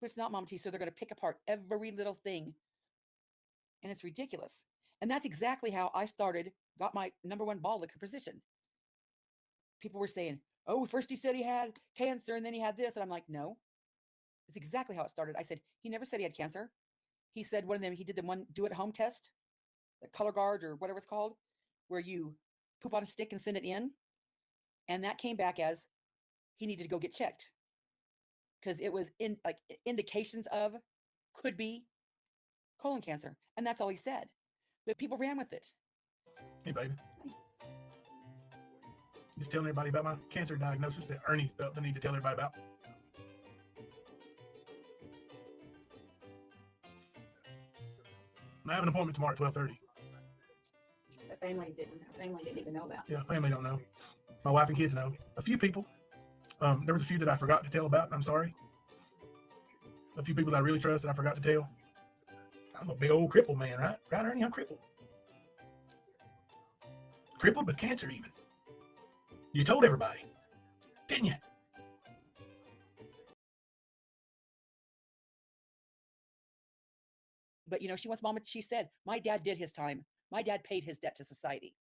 but it's not Mama T. So they're going to pick apart every little thing, and it's ridiculous. And that's exactly how I got my number one ball liquor position. People were saying, "Oh, first he said he had cancer, and then he had this," and I'm like, "No, it's exactly how it started." I said he never said he had cancer. He said one of them. He did the one do it home test, the color guard or whatever it's called, where you poop on a stick and send it in, and that came back as he needed to go get checked because it was in like indications of could be colon cancer, and that's all he said. But people ran with it. Hey, baby. Just telling everybody about my cancer diagnosis that Ernie felt the need to tell everybody about. I have an appointment tomorrow at 12:30. The family didn't even know about. Yeah, family don't know. My wife and kids know. A few people. There was a few that I forgot to tell about, and I'm sorry. A few people that I really trust that I forgot to tell. I'm a big old crippled man, right? Right, Ernie? I'm crippled. Crippled with cancer, even. You told everybody, didn't you? But she wants Mama. She said, "My dad did his time. My dad paid his debt to society.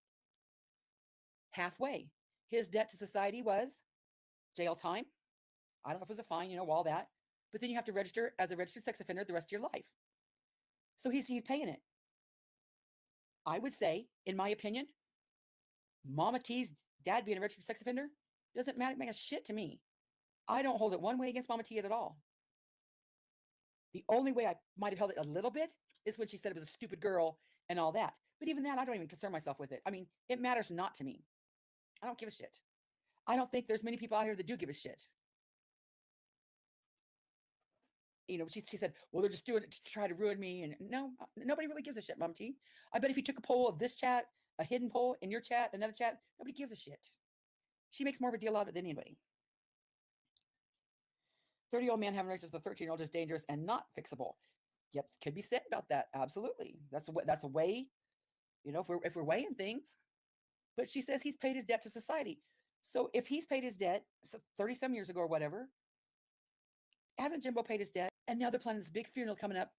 Halfway, his debt to society was jail time. I don't know if it was a fine, all that. But then you have to register as a registered sex offender the rest of your life. So he's paying it. I would say, in my opinion, Mama T's dad being a registered sex offender doesn't make a shit to me. I don't hold it one way against Mama T at all. The only way I might have held it a little bit is when she said it was a stupid girl and all that. But even that, I don't even concern myself with it. I mean, it matters not to me. I don't give a shit. I don't think there's many people out here that do give a shit. She said, "Well, they're just doing it to try to ruin me." And no, nobody really gives a shit, Mom T. I bet if you took a poll of this chat, a hidden poll in your chat, another chat, nobody gives a shit. She makes more of a deal out of it than anybody. 30-year-old man having relations with a 13-year-old is dangerous and not fixable. Yep, could be said about that. Absolutely. That's a way, if we're weighing things. But she says he's paid his debt to society. So if he's paid his debt 30 some years ago or whatever, hasn't Jimbo paid his debt? And now they're planning this big funeral coming up,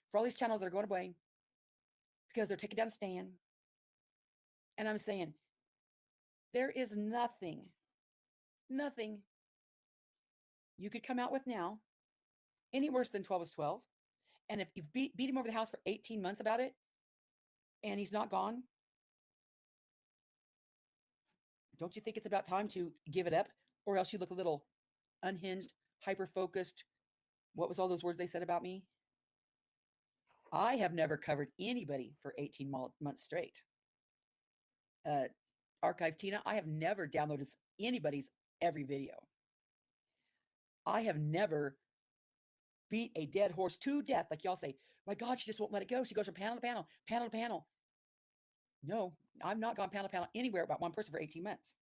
for all these channels that are going away because they're taking down Stan. And I'm saying, there is nothing you could come out with now any worse than 12 is 12. And if you've beat him over the house for 18 months about it and he's not gone, don't you think it's about time to give it up? Or else you look a little unhinged, hyper-focused. What was all those words they said about me? I have never covered anybody for 18 months straight. Archive Tina, I have never downloaded anybody's every video. I have never beat a dead horse to death. Like y'all say, my God, she just won't let it go. She goes from panel to panel, panel to panel. No, I've not gone panel to panel anywhere about one person for 18 months.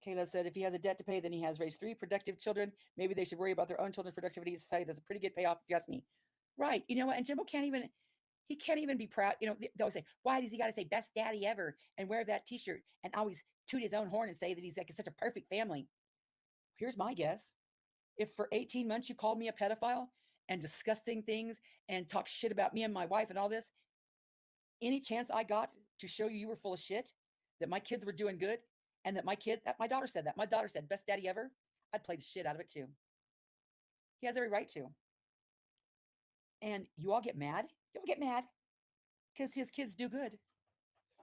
Kayla said, if he has a debt to pay, then he has raised 3 productive children. Maybe they should worry about their own children's productivity in society. That's a pretty good payoff, if you ask me. Right. You know what? And Jimbo can't even be proud. They always say, why does he got to say best daddy ever and wear that t-shirt and always toot his own horn and say that he's like such a perfect family? Here's my guess. If for 18 months you called me a pedophile and disgusting things and talk shit about me and my wife and all this, any chance I got to show you were full of shit, that my kids were doing good, and that my daughter said that. My daughter said, best daddy ever, I'd play the shit out of it too. He has every right to. And you all get mad. You all get mad because his kids do good.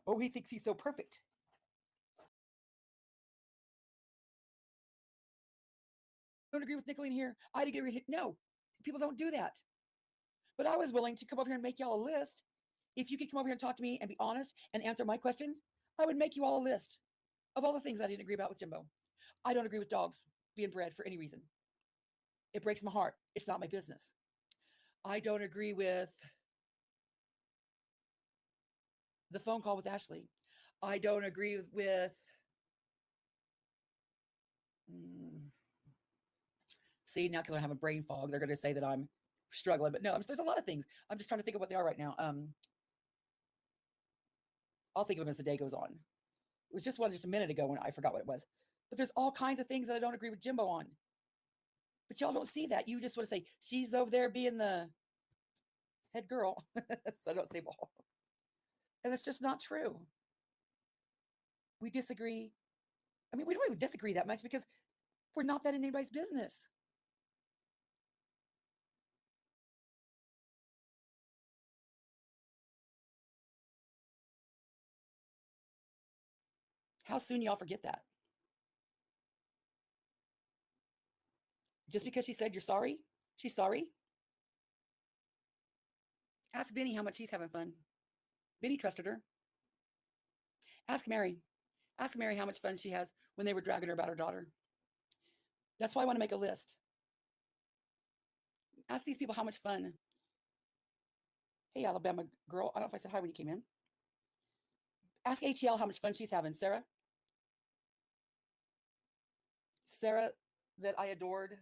Oh, he thinks he's so perfect. Don't agree with Nicolene here. I'd agree with him. No, people don't do that. But I was willing to come over here and make y'all a list. If you could come over here and talk to me and be honest and answer my questions, I would make you all a list of all the things I didn't agree about with Jimbo. I don't agree with dogs being bred for any reason. It breaks my heart. It's not my business. I don't agree with the phone call with Ashley. I don't agree with see, now because I have a brain fog, they're going to say that I'm struggling. But no, there's a lot of things. I'm just trying to think of what they are right now. I'll think of them as the day goes on. It was just one just a minute ago when I forgot what it was. But there's all kinds of things that I don't agree with Jimbo on. But y'all don't see that. You just want to say, she's over there being the head girl. So don't say ball. And it's just not true. We disagree. I mean, we don't even disagree that much because we're not that in anybody's business. How soon y'all forget that? Just because she said you're sorry, she's sorry. Ask Benny how much he's having fun. Benny trusted her. Ask Mary. Ask Mary how much fun she has when they were dragging her about her daughter. That's why I want to make a list. Ask these people how much fun. Hey, Alabama girl. I don't know if I said hi when you came in. Ask ATL how much fun she's having. Sarah. Sarah that I adored,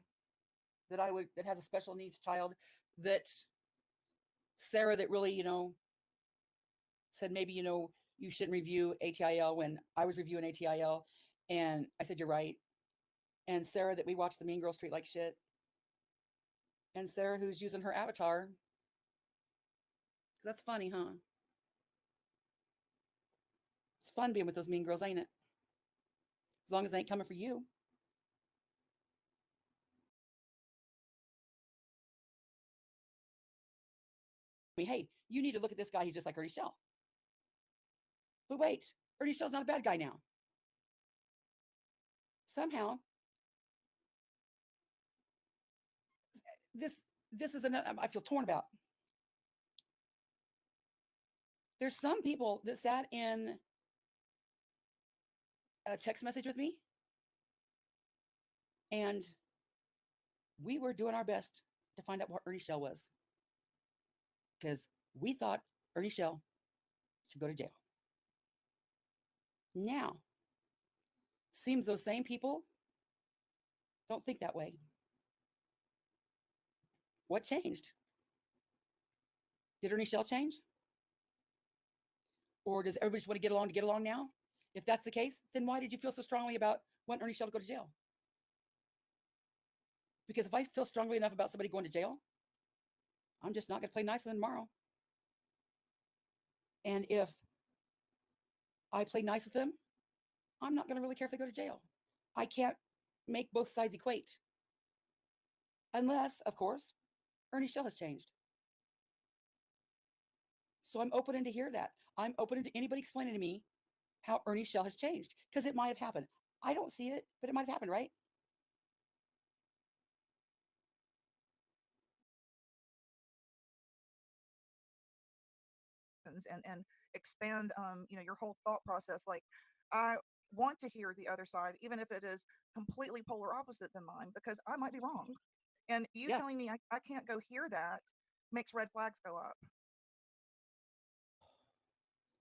that has a special needs child, that Sarah that really, said maybe, you shouldn't review ATIL when I was reviewing ATIL. And I said, you're right. And Sarah that we watched the Mean Girls treat like shit. And Sarah who's using her avatar. That's funny, huh? It's fun being with those mean girls, ain't it? As long as they ain't coming for you. Hey, you need to look at this guy. He's just like Ernie Shell. But wait, Ernie Shell's not a bad guy now. Somehow, this is another I feel torn about. There's some people that sat in a text message with me, and we were doing our best to find out what Ernie Shell was, because we thought Ernie Shell should go to jail. Now, seems those same people don't think that way. What changed? Did Ernie Shell change? Or does everybody just want to get along now? If that's the case, then why did you feel so strongly about wanting Ernie Shell to go to jail? Because if I feel strongly enough about somebody going to jail, I'm just not going to play nice with them tomorrow. And if I play nice with them, I'm not going to really care if they go to jail. I can't make both sides equate. Unless, of course, Ernie Shell has changed. So I'm open to hear that. I'm open to anybody explaining to me how Ernie Shell has changed, because it might have happened. I don't see it, but it might have happened, right? And expand your whole thought process. Like, I want to hear the other side, even if it is completely polar opposite than mine, because I might be wrong, and you telling me I can't go hear that makes red flags go up.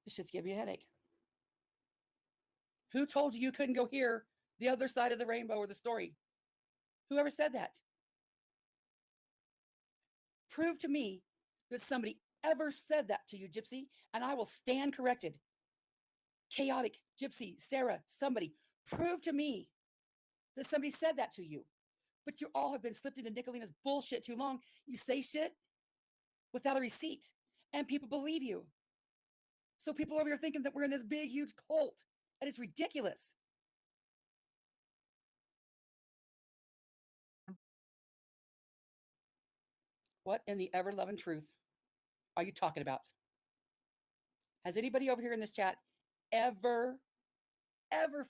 This shit's giving me a headache. Who told you couldn't go hear the other side of the rainbow or the story? Whoever said that? Prove to me that somebody ever said that to you, Gypsy, and I will stand corrected. Chaotic, Gypsy, Sarah, somebody, prove to me that somebody said that to you. But you all have been slipped into Nicolina's bullshit too long. You say shit without a receipt, and people believe you. So people over here thinking that we're in this big, huge cult, and it's ridiculous. What in the ever-loving truth are you talking about? Has anybody over here in this chat ever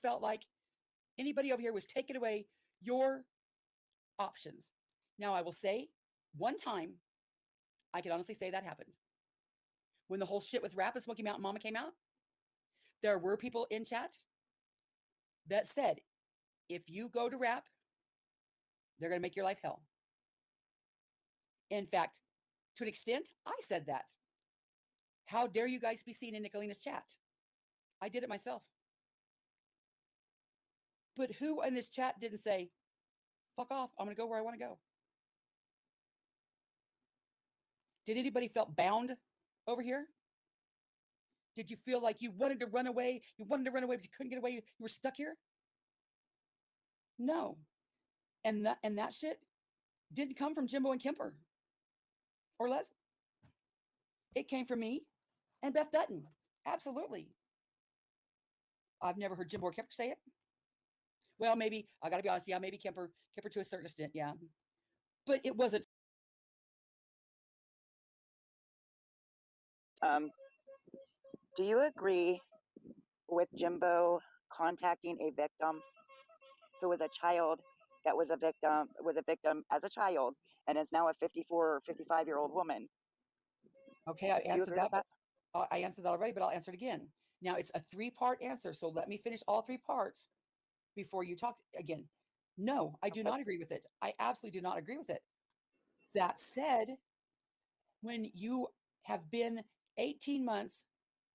felt like anybody over here was taking away your options? Now, I will say one time, I can honestly say that happened. When the whole shit with Rap and Smoky Mountain Mama came out, there were people in chat that said, if you go to Rap, they're going to make your life hell. In fact, to an extent, I said that. How dare you guys be seen in Nicolina's chat? I did it myself. But who in this chat didn't say, fuck off, I'm going to go where I want to go? Did anybody felt bound over here? Did you feel like you wanted to run away? You wanted to run away, but you couldn't get away. You were stuck here? No. And that shit didn't come from Jimbo and Kemper or Les. It came from me and Beth Dutton. Absolutely. I've never heard Jimbo or Kemper say it. Well, maybe I got to be honest. Yeah, maybe Kemper to a certain extent. Yeah, but it wasn't. Do you agree with Jimbo contacting a victim who was a child that was a victim as a child and is now a 54 or 55-year-old woman? Okay, I Do you answered agree with that. that? I answered that already, but I'll answer it again. Now it's a 3-part answer, so let me finish all 3 parts before you talk again. No, I do Okay. not agree with it. I absolutely do not agree with it. That said, when you have been 18 months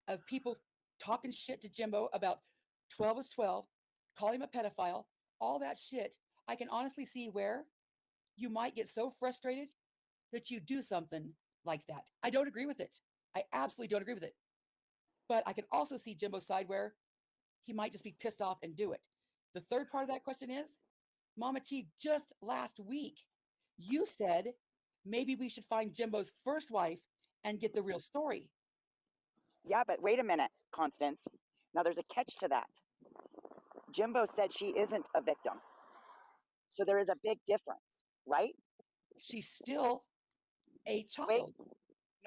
of people talking shit to Jimbo about 12 is 12, calling him a pedophile, all that shit, I can honestly see where you might get so frustrated that you do something like that. I don't agree with it. I absolutely don't agree with it. But I can also see Jimbo's side where he might just be pissed off and do it. The third part of that question is, Mama T, just last week, you said maybe we should find Jimbo's first wife and get the real story. Yeah, but wait a minute, Constance. Now there's a catch to that. Jimbo said she isn't a victim. So there is a big difference, right? She's still a Wait, child.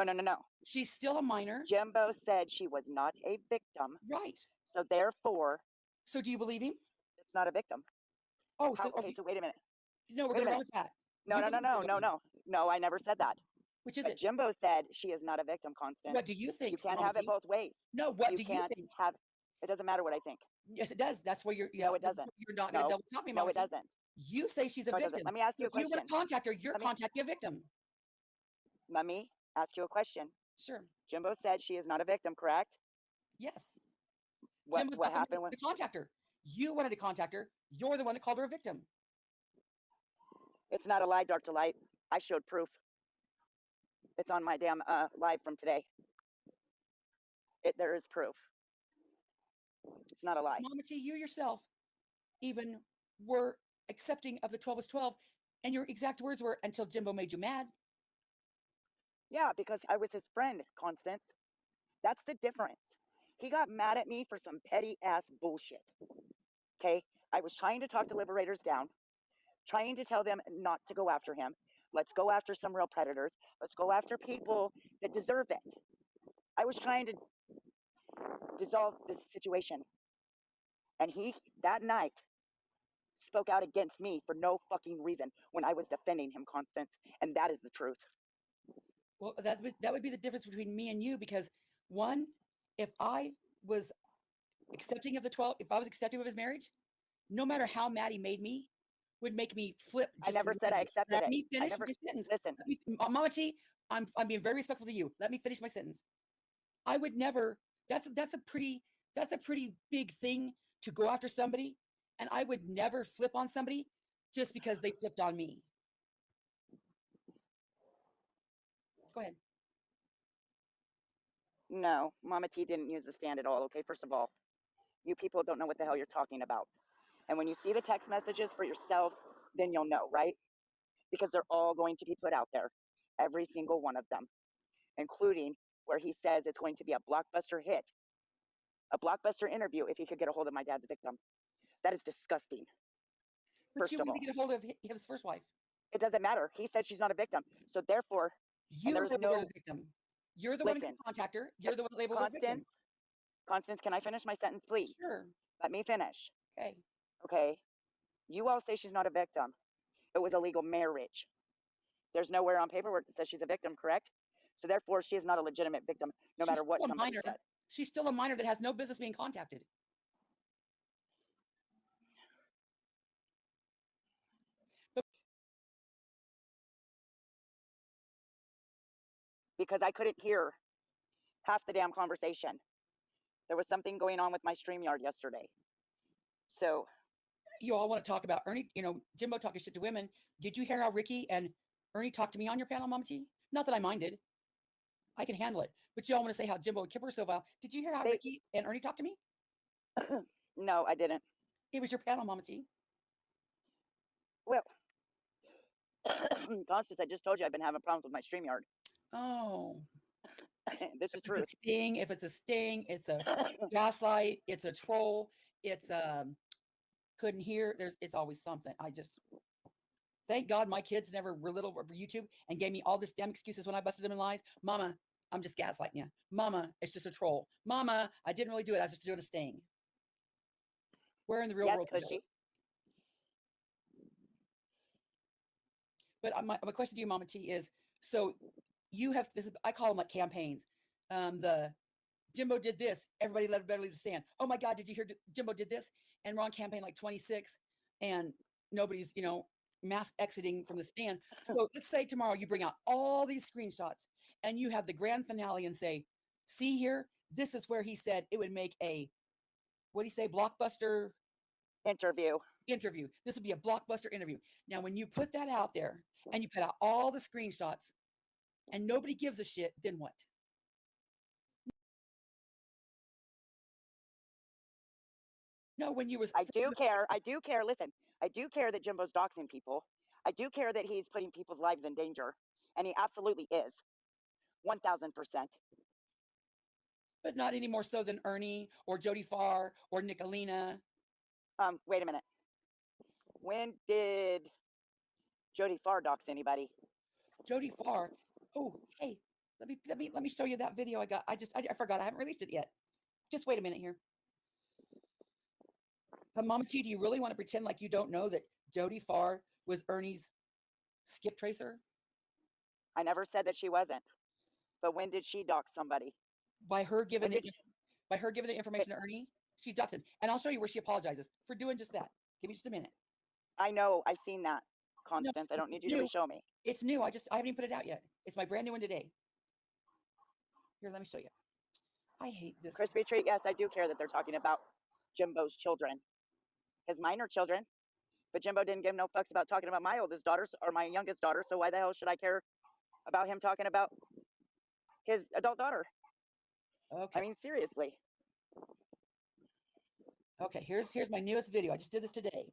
no. She's still a minor. Jimbo said she was not a victim. Right. So therefore, So do you believe him? it's not a victim. Oh, so Okay, okay. so wait a minute. No, we're Wait a gonna run minute. with that. No, You no, no, believe she's no, a no, victim. no. No, I never said that. Which is But it? Jimbo said she is not a victim, Constance. What do you You think, can't Mama have it T? both ways. No, what You do you can't think? have it doesn't matter what I think. Yes, it does. That's where No, it this is doesn't. where you're not gonna No. double talk me, No, Mama it T. doesn't. You say she's a No, it doesn't. victim. Let me ask So you a if you want question. to contact her, you're Let me contacting a victim. let me ask you a question. Sure. Jimbo said she is not a victim, correct? Yes. What Jimbo's not the one happened when to contact her. You wanted to contact her. You're the one that called her a victim. it's not a lie, Dark Delight. I showed proof. It's on my damn live from today. There is proof. It's not a lie. Mama T, you yourself even were accepting of the 12 is 12, and your exact words were until Jimbo made you mad. Yeah, because I was his friend, Constance. That's the difference. He got mad at me for some petty ass bullshit. Okay? I was trying to talk the liberators down, trying to tell them not to go after him. Let's go after some real predators. Let's go after people that deserve it. I was trying to dissolve this situation. And he, that night, spoke out against me for no fucking reason when I was defending him, Constance. And that is the truth. Well, that would be the difference between me and you because one, if I was accepting of the 12, if I was accepting of his marriage, no matter how mad he made me, would make me flip I just a never little said I bit. accepted Let it. me I finish never, my sentence. listen, Mama T, I'm being very respectful to you. Let me finish my sentence. I would never. That's a pretty big thing to go after somebody, and I would never flip on somebody just because they flipped on me. Go ahead. no, Mama T didn't use the stand at all, okay? First of all, you people don't know what the hell you're talking about. And when you see the text messages for yourself, then you'll know, right? Because they're all going to be put out there, every single one of them, including where he says it's going to be a blockbuster hit, a blockbuster interview if he could get a hold of my dad's victim. That is disgusting. But First you of wanted all, to get a hold of his first wife. it doesn't matter. He said she's not a victim. So therefore, and You there's labeled her no, the victim. You're the one who's listen, going to contact her. You're the one that labeled her victim. Constance, can I finish my sentence, please? Sure. Let me finish. Okay. Okay. You all say she's not a victim. It was a legal marriage. There's nowhere on paperwork that says she's a victim, correct? So therefore, she is not a legitimate victim, no She's matter what still a somebody minor. said. She's still a minor that has no business being contacted. Because I couldn't hear half the damn conversation. There was something going on with my StreamYard yesterday. So You all want to talk about Ernie, Jimbo talking shit to women. Did you hear how Ricky and Ernie talked to me on your panel, Mama T? Not that I minded. I can handle it. But you all want to say how Jimbo and Kipper are so vile. Did you hear how they, Ricky and Ernie talked to me? no, I didn't. It was your panel, Mama T. Well, Constance, I just told you I've been having problems with my StreamYard. Oh, This is if it's a truth. sting, if it's a sting, it's a gaslight, it's a troll, it's couldn't hear. It's always something. I just thank God my kids never were little over YouTube and gave me all this damn excuses when I busted them in lies. Mama, I'm just gaslighting you. Mama, it's just a troll. Mama, I didn't really do it. I was just doing a sting. Where in the real Yes, world is that? Cushy. But my question to you, Mama T, is so you have this. I call them like campaigns. The Jimbo did this. Everybody let Better leave the stand. Oh my God, did you hear Jimbo did this? And we're on campaign like 26, and nobody's mass exiting from the stand. So let's say tomorrow you bring out all these screenshots and you have the grand finale and say, "See here, this is where he said it would make a what do you say blockbuster Interview. interview. This would be a blockbuster interview." Now, when you put that out there and you put out all the screenshots and nobody gives a shit, then what? No, when you was I do care. I do care. Listen, I do care that Jimbo's doxing people. I do care that he's putting people's lives in danger. And he absolutely is. 1000%. but not any more so than Ernie or Jody Farr or Nicolina. Wait a minute. When did Jody Farr dox anybody? Jody Farr. Oh, hey, let me show you that video I got. I forgot. I haven't released it yet. Just wait a minute here. But Mama T, do you really want to pretend like you don't know that Jody Farr was Ernie's skip tracer? I never said that she wasn't. But when did she dox somebody? By her giving When did the information to Ernie, she's doxing. And I'll show you where she apologizes for doing just that. Give me just a minute. I know, I've seen that, No, Constance. I don't need you new. to show me. It's new. I haven't even put it out yet. It's my brand new one today. Here, let me show you. I hate this. Crispy treat, yes, I do care that they're talking about Jimbo's children. His minor children. But Jimbo didn't give no fucks about talking about my oldest daughter or my youngest daughter, so why the hell should I care about him talking about his adult daughter? Okay. I mean, seriously. Okay, here's my newest video. I just did this today.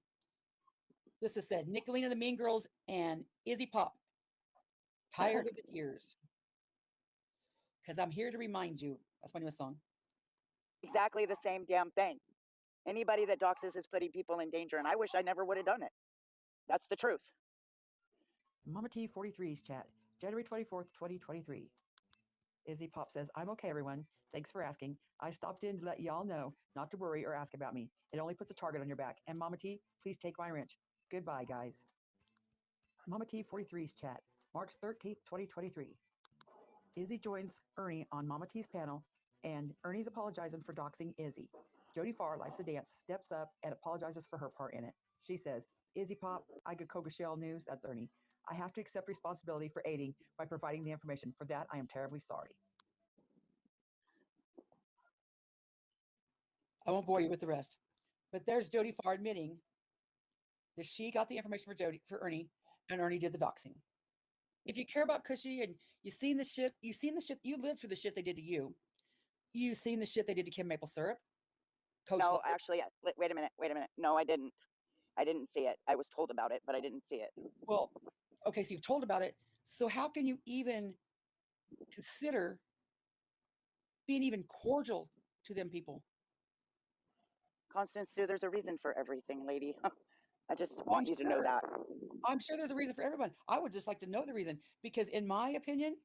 This is said Nicolina the Mean Girls and Izzy Pop. Tired of the tears. Because I'm here to remind you. That's my newest song. Exactly the same damn thing. Anybody that doxes is putting people in danger, and I wish I never would have done it. That's the truth. Mama T43's chat, January 24th, 2023. Izzy Pop says, "I'm okay, everyone. Thanks for asking. I stopped in to let y'all know not to worry or ask about me. It only puts a target on your back. And Mama T, please take my wrench. Goodbye, guys." Mama T43's chat, March 13th, 2023. Izzy joins Ernie on Mama T's panel, and Ernie's apologizing for doxing Izzy. Jody Farr, Life's a Dance, steps up and apologizes for her part in it. She says, "Izzy Pop, I go Coca Shell News," that's Ernie. "I have to accept responsibility for aiding by providing the information. For that, I am terribly sorry." I won't bore you with the rest. But there's Jody Farr admitting that she got the information for Ernie, and Ernie did the doxing. If you care about Cushy and you've seen the shit, you lived through the shit they did to you. You've seen the shit they did to Kim Maple Syrup. Coach No, Love. actually, wait a minute. No, I didn't. I didn't see it. I was told about it, but I didn't see it. Well, okay, so you've told about it. So how can you even consider being even cordial to them people? Constance Sue, there's a reason for everything, lady. I just I'm want you to know sure. that. I'm sure there's a reason for everyone. I would just like to know the reason because, in my opinion,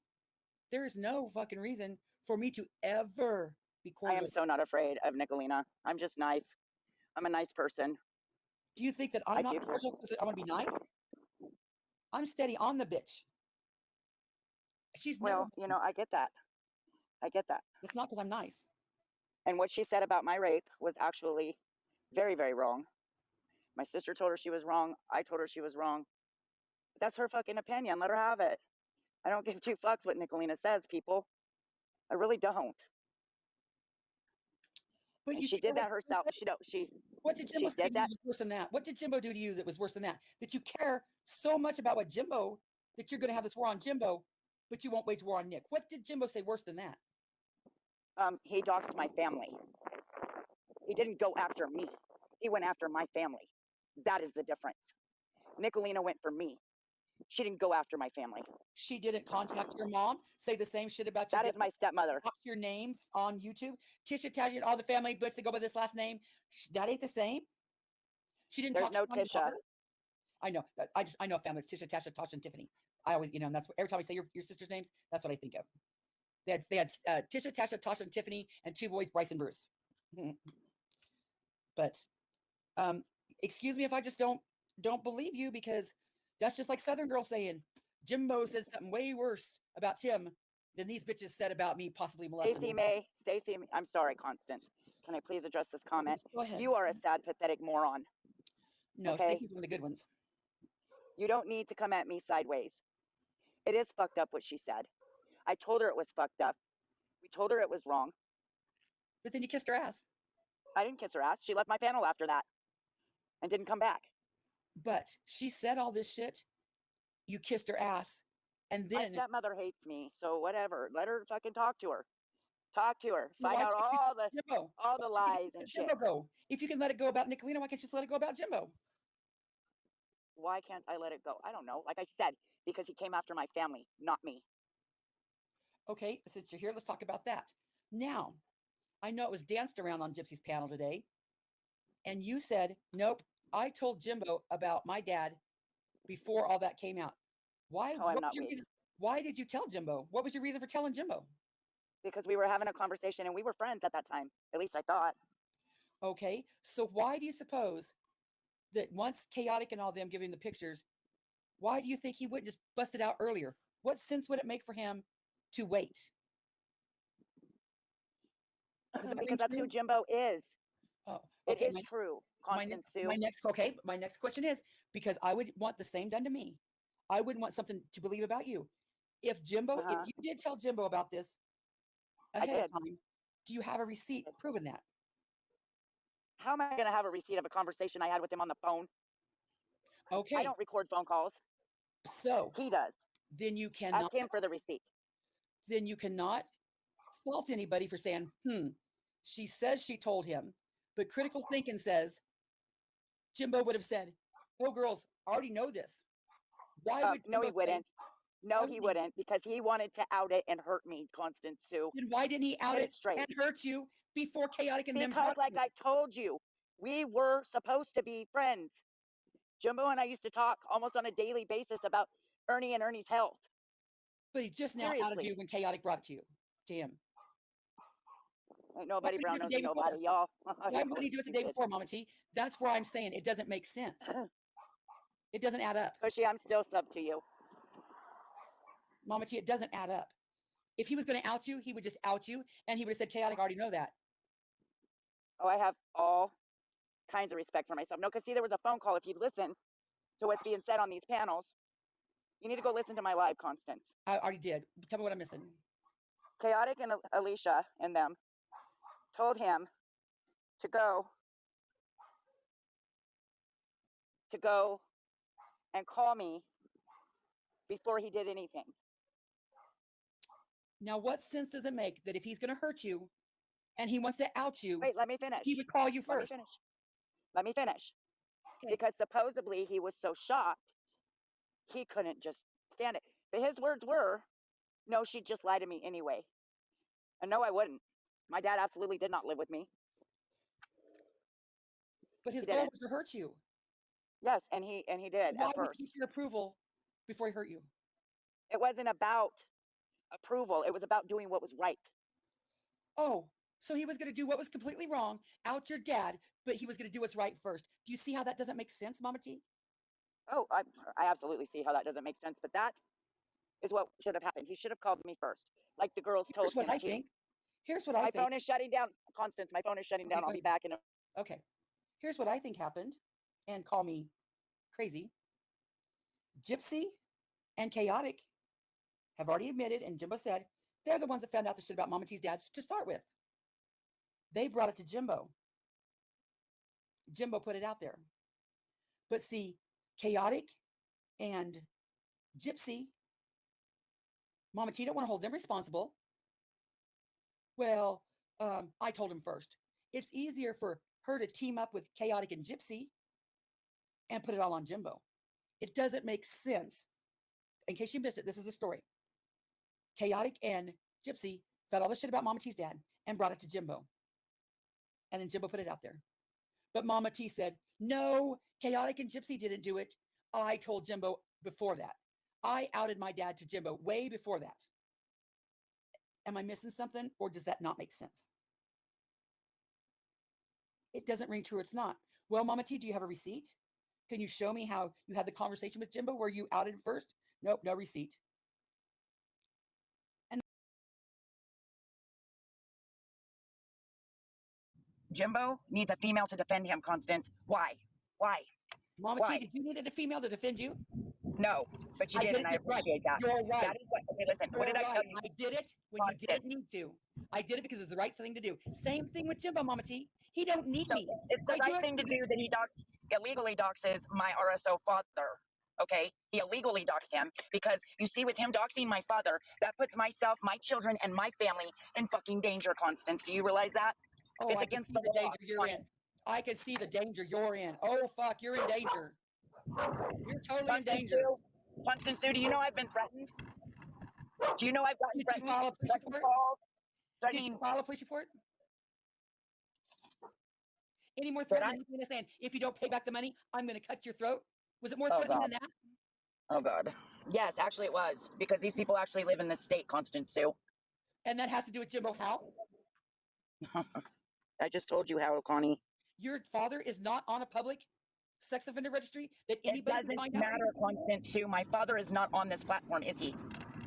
there is no fucking reason for me to ever be I am cordial. so not afraid of Nicolina. I'm just nice. I'm a nice person. Do you think that I I'm not do care. cordial because I'm gonna be nice? I'm steady on the bitch. She's never. Well, you know, I get that. I get that. It's not because I'm nice. And what she said about my rape was actually very, very wrong. My sister told her she was wrong. I told her she was wrong. But that's her fucking opinion. Let her have it. I don't give two fucks what Nicolina says, people. I really don't. But And you she care did what that Jimbo herself. said? What did Jimbo say did to you that. was worse than that? What did Jimbo do to you that was worse than that? That you care so much about what Jimbo that you're gonna have this war on Jimbo, but you won't wage war on Nick. What did Jimbo say worse than that? He doxed my family. He didn't go after me. He went after my family. That is the difference. Nicolina went for me. She didn't go after my family. She didn't contact your mom, say the same shit about your That is dad, my stepmother. watch your name on YouTube. Tisha Tasha, all the family butch that go by this last name. That ain't the same. She didn't There's talk no to your Tisha. daughter. I know. I know families. Tisha, Tasha, Tasha, and Tiffany. I always, and that's what, every time I say your sister's names, that's what I think of. They had Tisha, Tasha, Tasha, and Tiffany, and two boys, Bryce and Bruce. But excuse me if I just don't believe you, because that's just like Southern girl saying Jimbo said something way worse about Tim than these bitches said about me possibly molesting him. Stacy, I'm sorry, Constance. Can I please address this comment? Go ahead. You are a sad, pathetic moron. No, Okay. Stacy's one of the good ones. You don't need to come at me sideways. It is fucked up what she said. I told her it was fucked up. We told her it was wrong. But then you kissed her ass. I didn't kiss her ass. She left my panel after that and didn't come back. But she said all this shit. You kissed her ass. And My then stepmother hates me, so whatever. Let her fucking talk to her. Talk to her. why Find out can't you all let Jimbo? the Why can't you lies let and shit. Jimbo go? If you can let it go about Nicolina, why can't you just let it go about Jimbo? Why can't I let it go? I don't know. Like I said, because he came after my family, not me. Okay, since you're here, let's talk about that. Now, I know it was danced around on Gypsy's panel today, and you said, nope, I told Jimbo about my dad before all that came out. Why? Oh, I'm What was not your weak. reason? Why did you tell Jimbo? What was your reason for telling Jimbo? Because we were having a conversation and we were friends at that time. At least I thought. Okay, so why do you suppose that once Chaotic and all them giving the pictures, why do you think he wouldn't just bust it out earlier? What sense would it make for him to wait? Does that ring Because that's who true? Jimbo is. Oh, It okay. is true, Constance Sue. My next question is, because I would want the same done to me. I wouldn't want something to believe about you. If Jimbo, if you did tell Jimbo about this ahead of did. time, do you have a receipt proving that? How am I going to have a receipt of a conversation I had with him on the phone? I Okay, don't record phone calls. so He does. then you cannot Ask him for the receipt. fault anybody for saying, she says she told him, but critical thinking says Jimbo would have said, oh, girls, I already know this. Why would No, he Jimbo say, wouldn't. No, why he would wouldn't, because he wanted to out it and hurt me, Constance Sue. then why didn't he out Get it it straight. and hurt you before Chaotic and them Because, brought like you? I told you, we were supposed to be friends. Jimbo and I used to talk almost on a daily basis about Ernie and Ernie's health. But he just now outed Seriously. you when Chaotic brought it to you, to him. Ain't nobody wouldn't he brown do it the nosing day before? nobody, y'all. Why wouldn't he do it the day before, Mama T? That's where I'm saying it doesn't make sense. It doesn't add up. Cushy, I'm still sub to you. Mama T, it doesn't add up. If he was going to out you, he would just out you, and he would have said, Chaotic, I already know that. Oh, I have all kinds of respect for myself. No, because see, there was a phone call. If you'd listen to what's being said on these panels, you need to go listen to my live, Constance. I already did. Tell me what I'm missing. Chaotic and Alicia and them told him to go and call me before he did anything. Now, what sense does it make that if he's going to hurt you and he wants to out you, Wait, let me finish. he would call you first? Let me finish. Okay. Because supposedly he was so shocked, he couldn't just stand it. But his words were, no, she'd just lie to me anyway. And no, I wouldn't. My dad absolutely did not live with me. But his He goal didn't. was to hurt you. Yes, and he did Why at would first. he get your approval before he hurt you? It wasn't about approval. It was about doing what was right. Oh, so he was going to do what was completely wrong, out your dad, but he was going to do what's right first. Do you see how that doesn't make sense, Mama T? Oh, I absolutely see how that doesn't make sense. But that is what should have happened. He should have called me first, like the girls told Here's what him I to. think. Here's what I My think. phone is shutting down. Constance, my phone is shutting down. Okay, I'll be back in a... Okay. Here's what I think happened, and call me crazy. Gypsy and Chaotic have already admitted, and Jimbo said, they're the ones that found out the shit about Mama T's dad to start with. They brought it to Jimbo. Jimbo put it out there. But see, Chaotic and Gypsy, Mama T don't want to hold them responsible. Well, I told him first. It's easier for her to team up with Chaotic and Gypsy and put it all on Jimbo. It doesn't make sense in case you missed it, this is the story. Chaotic and Gypsy found all this shit about Mama T's dad and brought it to Jimbo. And then Jimbo put it out there. But Mama T said, no, Chaotic and Gypsy didn't do it. I told Jimbo before that. I outed my dad to Jimbo way before that. Am I missing something, or does that not make sense? It doesn't ring true. It's not. Well, Mama T, do you have a receipt? Can you show me how you had the conversation with Jimbo where you outed him first? Nope, no receipt. And Jimbo needs a female to defend him, Constance. Why? Why? Mama Why? T, did you need a female to defend you? No, but you I did, did and it I just right. appreciate that. You're right. That is what, okay, listen, what You're did I tell right. you? I did it when you didn't need to. I did it because it's the right thing to do. Same thing with Jimbo, Mama T. He don't need So me. it's the I do right it thing to because- do that he illegally doxes my RSO father. Okay, he illegally doxed him because you see, with him doxing my father, that puts myself, my children, and my family in fucking danger. Constance, do you realize that? Oh, It's I can against see the the law. danger you're in. I can see the danger you're in. Oh, fuck, you're in danger. You're totally in danger. Constance Sue, do you know I've been threatened? Do you know I've gotten Did you threatened? file a police Threatened report? calls, Did you threatening file a police report? Any more Did threatening than saying, if you don't pay back the money, I'm going to cut your throat? Was it more Oh, threatening God. than that? Oh, God. Yes, actually it was, because these people actually live in this state, Constance Sue. And that has to do with Jimbo how? I just told you how, Connie. Your father is not on a public sex offender registry that It anybody can doesn't find out? matter, Constance Sue. My father is not on this platform, is he?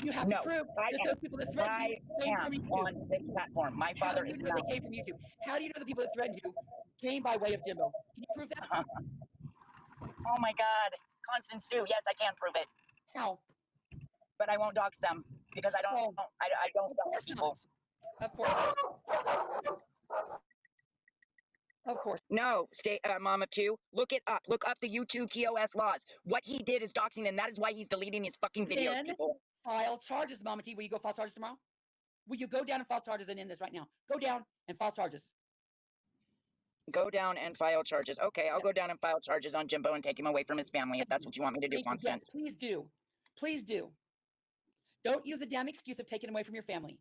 You have No, to prove I that am. those people that threatened I you came from am YouTube. on this platform. My How father do you is know not. they came from YouTube? How do you know the people that threatened you came by way of Jimbo? Can you prove that? Oh my God, Constance Sue. Yes, I can prove it, How? but I won't dox them because I don't. Oh, I don't of dox course people. not. Of course not. Of course. No, Mama Two. Look it up. Look up the YouTube TOS laws. What he did is doxing, and that is why he's deleting his fucking videos, Then people. file charges, Mama T. Will you go file charges tomorrow? Will you go down and file charges and end this right now? Go down and file charges. Go down and file charges. Okay, I'll go down and file charges on Jimbo and take him away from his family if that's what you want me to do, Thank you. Yes, Constance. please do. Please do. Don't use the damn excuse of taking away from your family.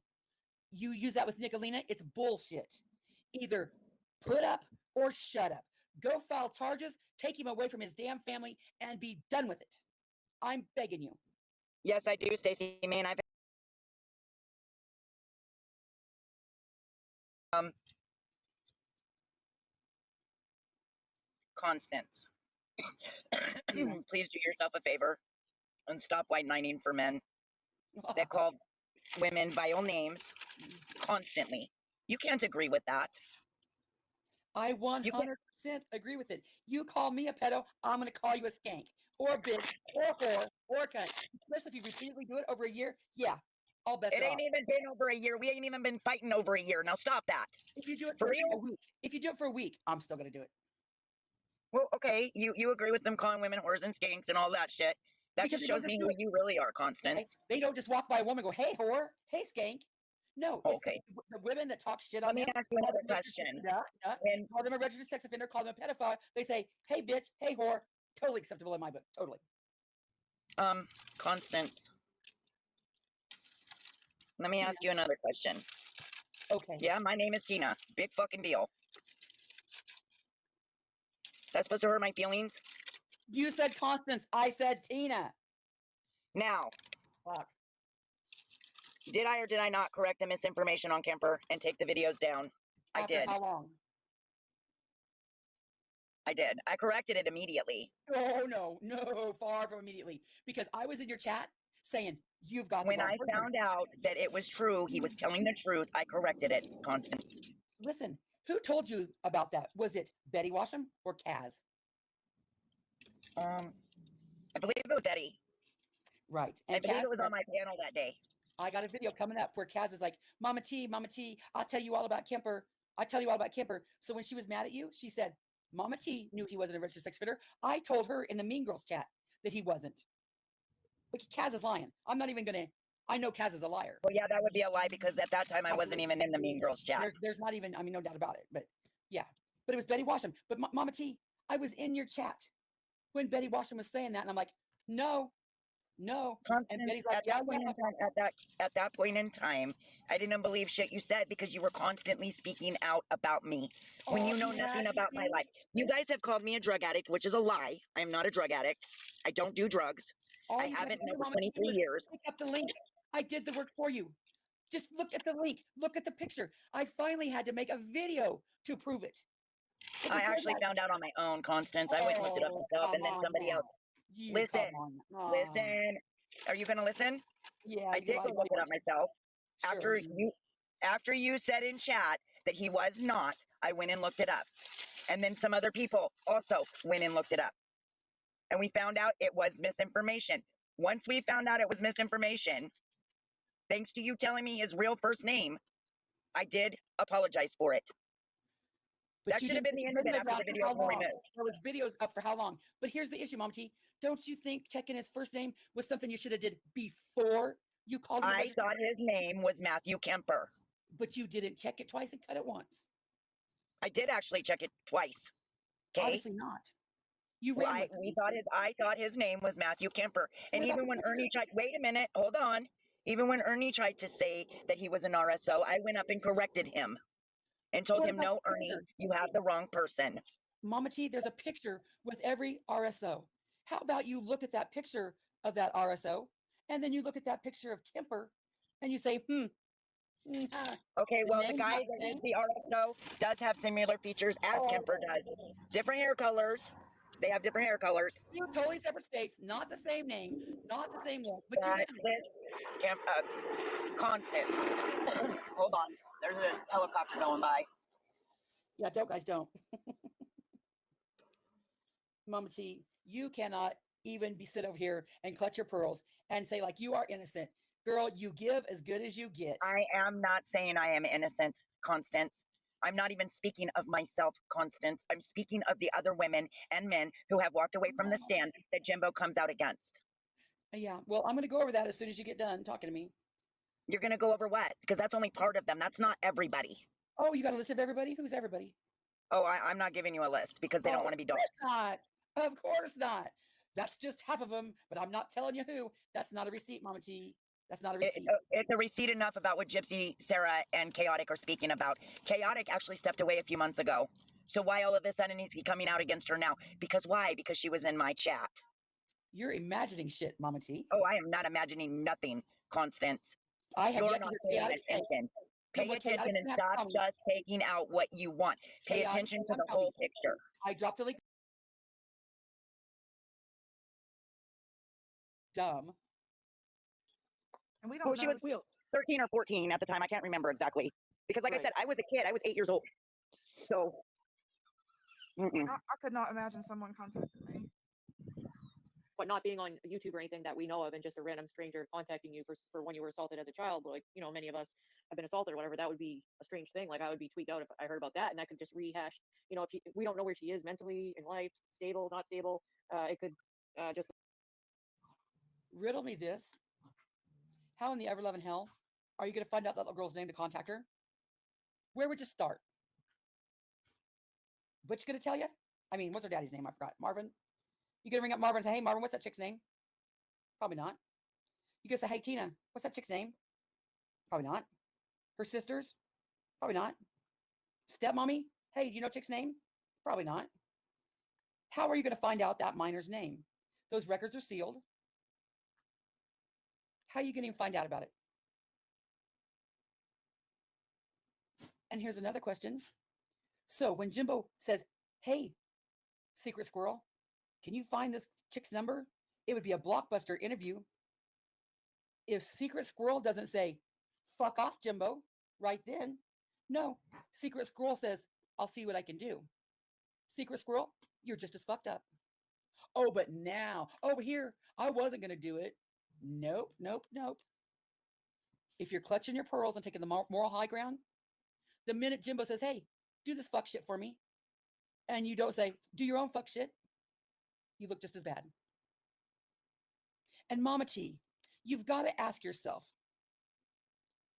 You use that with Nicolina, it's bullshit. Either put up or shut up. Go file charges, take him away from his damn family, and be done with it. I'm begging you. Yes, I do, Stacey. Man, I've Constance. Please do yourself a favor and stop white-knighting for men that call women vile names constantly. You can't agree with that. I 100% agree with it. You call me a pedo, I'm going to call you a skank, or a bitch, or a whore, or a cunt. Especially if you repeatedly do it over a year. Yeah, I'll bet It ain't even been over a year. We ain't even been fighting over a year. Now stop that. If you do it For for real? a week, if you do it for a week, I'm still going to do it. Well, okay, you agree with them calling women whores and skanks and all that shit. That Because just they don't shows me just who do it. you really are, Okay? Constance. They don't just walk by a woman and go, hey, whore, hey, skank. No, it's Okay. the women that talk shit Let on me them. ask you Call another them a registered- question. When call them a registered sex offender, call them a pedophile. They say, hey, bitch, hey, whore. Totally acceptable in my book. Totally. Constance, let me Tina. ask you another question. Okay. Yeah, my name is Tina. Big fucking deal. That's supposed to hurt my feelings? You said Constance. I said Tina. Now, Fuck. did I or did I not correct the misinformation on Kemper and take the videos down? I After did. how long? I did. I corrected it immediately. Oh, no, far from immediately. Because I was in your chat saying, you've got the When wrong I person. found out that it was true, he was telling the truth, I corrected it, Constance. Listen, who told you about that? Was it Betty Washam or Kaz? I believe it was Betty. Right. I And believe Kaz it was said, on my panel that day. I got a video coming up where Kaz is like, Mama T, I'll tell you all about Kemper. I'll tell you all about Kemper. So when she was mad at you, she said, Mama T knew he wasn't a registered sex offender. I told her in the Mean Girls chat that he wasn't. But Kaz is lying. I'm not even going to, I know Kaz is a liar. Well, yeah, that would be a lie because at that time I wasn't even in the Mean Girls chat. There's not even, I mean, no doubt about it. But yeah, but it was Betty Washam. But Mama T, I was in your chat when Betty Washam was saying that. And I'm like, no, No. And Constance, Betty's like, at yeah, that point yeah. in time, at that point in time, I didn't believe shit you said because you were constantly speaking out about me when you know nothing about my life. You guys have called me a drug addict, which is a lie. I am not a drug addict. I don't do drugs. All I you had to haven't do, in over Mama T, 23 was years. pick up the link. I did the work for you. Just look at the link. Look at the picture. I finally had to make a video to prove it. But I before actually that, found out on my own, Constance. I went and looked it up oh, myself, come and then on somebody now. else. You Listen, come on. listen. Are you gonna listen? Yeah, I did go look it up myself. Sure. After you said in chat that he was not, I went and looked it up. And then some other people also went and looked it up. And we found out it was misinformation. Once we found out it was misinformation, thanks to you telling me his real first name, I did apologize for it. But That you should have didn't been the put end of it videos after out the for video how was long? removed. There was videos up for how long? But here's the issue, Mom T. Don't you think checking his first name was something you should have did before you called him? I thought his name was Matthew Kemper. But you didn't check it twice and cut it once. I did actually check it twice. Okay. Obviously not. You ran with it. I thought his name was Matthew Kemper. And What about even the when picture? Ernie tried, wait a minute, hold on. Even when Ernie tried to say that he was an RSO, I went up and corrected him and told What him, about no, the Ernie, picture? you have the wrong person. Mama T, there's a picture with every RSO. How about you look at that picture of that RSO, and then you look at that picture of Kemper, and you say, Okay, the well, the name's guy not the that is same. the RSO does have similar features as Kemper does. Different hair colors. They have different hair colors. Two totally separate states, not the same name, not the same look, but you That's have it. it. Constance. Hold on. There's a helicopter going by. Yeah, don't. Mama T, you cannot even be sit over here and clutch your pearls and say like you are innocent. Girl, you give as good as you get. I am not saying I am innocent, Constance. I'm not even speaking of myself, Constance. I'm speaking of the other women and men who have walked away from the stand that Jimbo comes out against. Yeah, well, I'm going to go over that as soon as you get done talking to me. You're going to go over what? Because that's only part of them. That's not everybody. Oh, you got a list of everybody? Who's everybody? Oh, I'm not giving you a list because they don't want to be doxxed. Not. Of course not. That's just half of them, but I'm not telling you who. That's not a receipt, Mama T. That's not a receipt. It's a receipt enough about what Gypsy, Sarah, and Chaotic are speaking about. Chaotic actually stepped away a few months ago. So why all of a sudden is he coming out against her now? Because why? Because she was in my chat. You're imagining shit, Mama T. Oh, I am not imagining nothing, Constance. I have You're yet not to paying hear Chaotic say. attention. Pay what Chaotic attention and have to stop tell me. just taking out what you want. Pay Chaotic attention to have the to tell me. whole picture. I dropped the link. Dumb. And we don't Well, she know. was 13 or 14 at the time. I can't remember exactly. Because like I said, I was a kid. I was 8 years old. So, I could not imagine someone contacting me. But not being on YouTube or anything that we know of, and just a random stranger contacting you for when you were assaulted as a child, like, you know, many of us have been assaulted or whatever, that would be a strange thing. Like, I would be tweaked out if I heard about that, and I could just rehash, you know, if we don't know where she is mentally in life, stable, not stable, it could just. Riddle me this. How in the ever-loving hell are you going to find out that little girl's name to contact her? Where would you start? Butch going to tell you? I mean, what's her daddy's name? I forgot. Marvin? You going to ring up Marvin and say, hey, Marvin, what's that chick's name? Probably not. You going to say, hey, Tina, what's that chick's name? Probably not. Her sisters? Probably not. Stepmommy? Hey, do you know chick's name? Probably not. How are you going to find out that minor's name? Those records are sealed. How are you going to find out about it? And here's another question. So when Jimbo says, hey, Secret Squirrel, can you find this chick's number? It would be a blockbuster interview. If Secret Squirrel doesn't say, fuck off, Jimbo, right then. No, Secret Squirrel says, I'll see what I can do. Secret Squirrel, you're just as fucked up. Oh, but now, over here, I wasn't going to do it. Nope. If you're clutching your pearls and taking the moral high ground, the minute Jimbo says, hey, do this fuck shit for me, and you don't say, do your own fuck shit, you look just as bad. And Mama T, you've got to ask yourself,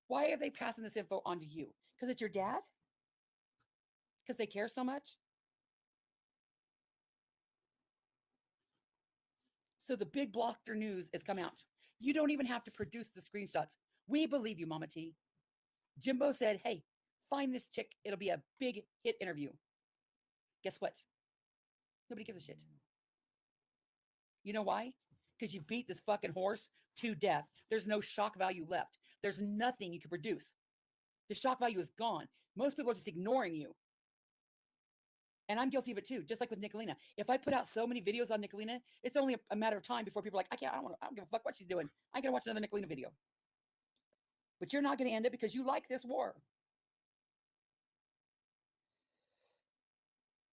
why are they passing this info on to you? Because it's your dad? Because they care so much? So the big blocker news has come out. You don't even have to produce the screenshots. We believe you, Mama T. Jimbo said, hey, find this chick. It'll be a big hit interview. Guess what? Nobody gives a shit. You know why? Because you've beat this fucking horse to death. There's no shock value left. There's nothing you can produce. The shock value is gone. Most people are just ignoring you. And I'm guilty of it too, just like with Nicolina. If I put out so many videos on Nicolina, it's only a matter of time before people are like, I don't give a fuck what she's doing. I gotta watch another Nicolina video. But you're not gonna end it because you like this war.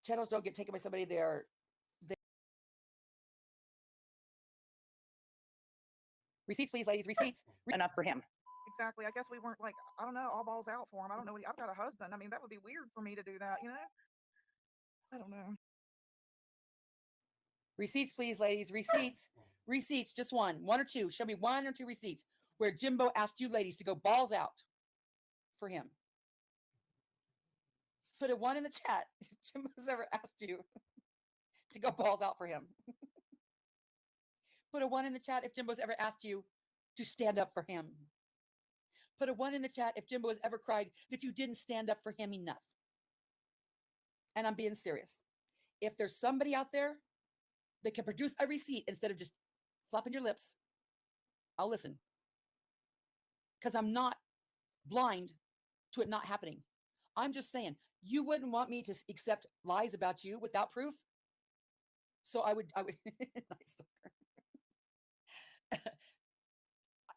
Channels don't get taken by somebody Receipts, please, ladies, receipts. Enough for him. Exactly. I guess we weren't like, I don't know, all balls out for him. I don't know. I've got a husband. I mean, that would be weird for me to do that, you know? I don't know. Receipts, please, ladies, receipts. Receipts, just one or two. Show me 1 or 2 receipts where Jimbo asked you ladies to go balls out for him. Put a 1 in the chat if Jimbo's ever asked you to go balls out for him. Put a 1 in the chat if Jimbo's ever asked you to stand up for him. Put a 1 in the chat if Jimbo has ever cried that you didn't stand up for him enough. And I'm being serious. If there's somebody out there that can produce a receipt instead of just flapping your lips, I'll listen. Because I'm not blind to it not happening. I'm just saying, you wouldn't want me to accept lies about you without proof. So I would nice.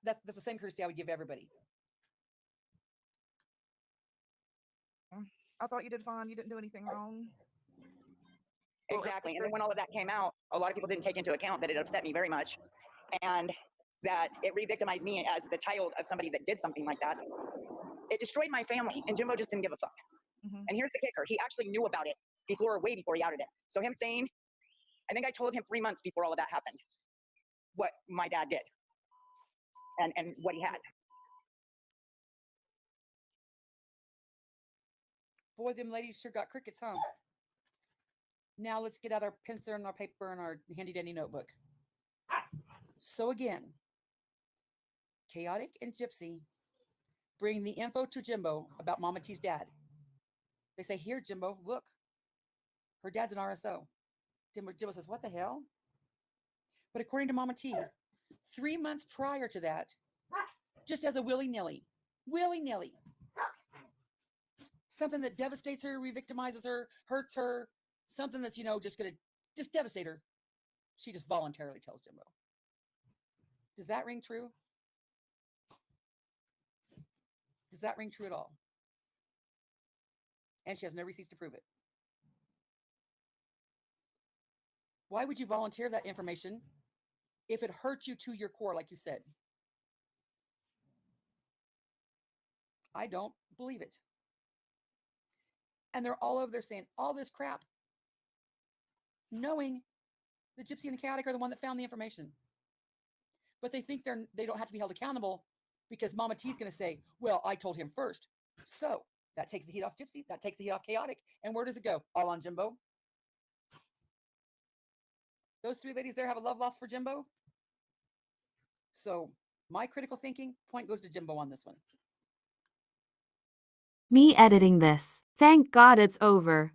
That's the same courtesy I would give everybody. I thought you did fine. You didn't do anything wrong. Exactly. And then when all of that came out, a lot of people didn't take into account that it upset me very much and that it re-victimized me as the child of somebody that did something like that. It destroyed my family, and Jimbo just didn't give a fuck. Mm-hmm. And here's the kicker. He actually knew about it way before he outed it. So him saying, I think I told him 3 months before all of that happened, what my dad did and what he had. Boy, them ladies sure got crickets, huh? Now let's get out our pencil and our paper and our handy dandy notebook. So again, Chaotic and Gypsy bring the info to Jimbo about Mama T's dad. They say, here, Jimbo, look. Her dad's an RSO. Jimbo says, what the hell? But according to Mama T, 3 months prior to that, just as a willy-nilly, something that devastates her, re-victimizes her, hurts her, something that's, just going to just devastate her, she just voluntarily tells Jimbo. Does that ring true? Does that ring true at all? And she has no receipts to prove it. Why would you volunteer that information if it hurts you to your core, like you said? I don't believe it. And they're all over there saying all this crap, knowing the Gypsy and the Chaotic are the one that found the information. But they think they don't have to be held accountable because Mama T's going to say, well, I told him first. So that takes the heat off Gypsy. That takes the heat off Chaotic. And where does it go? All on Jimbo. Those 3 ladies there have a love lost for Jimbo. So my critical thinking point goes to Jimbo on this one. Me editing this. Thank God it's over.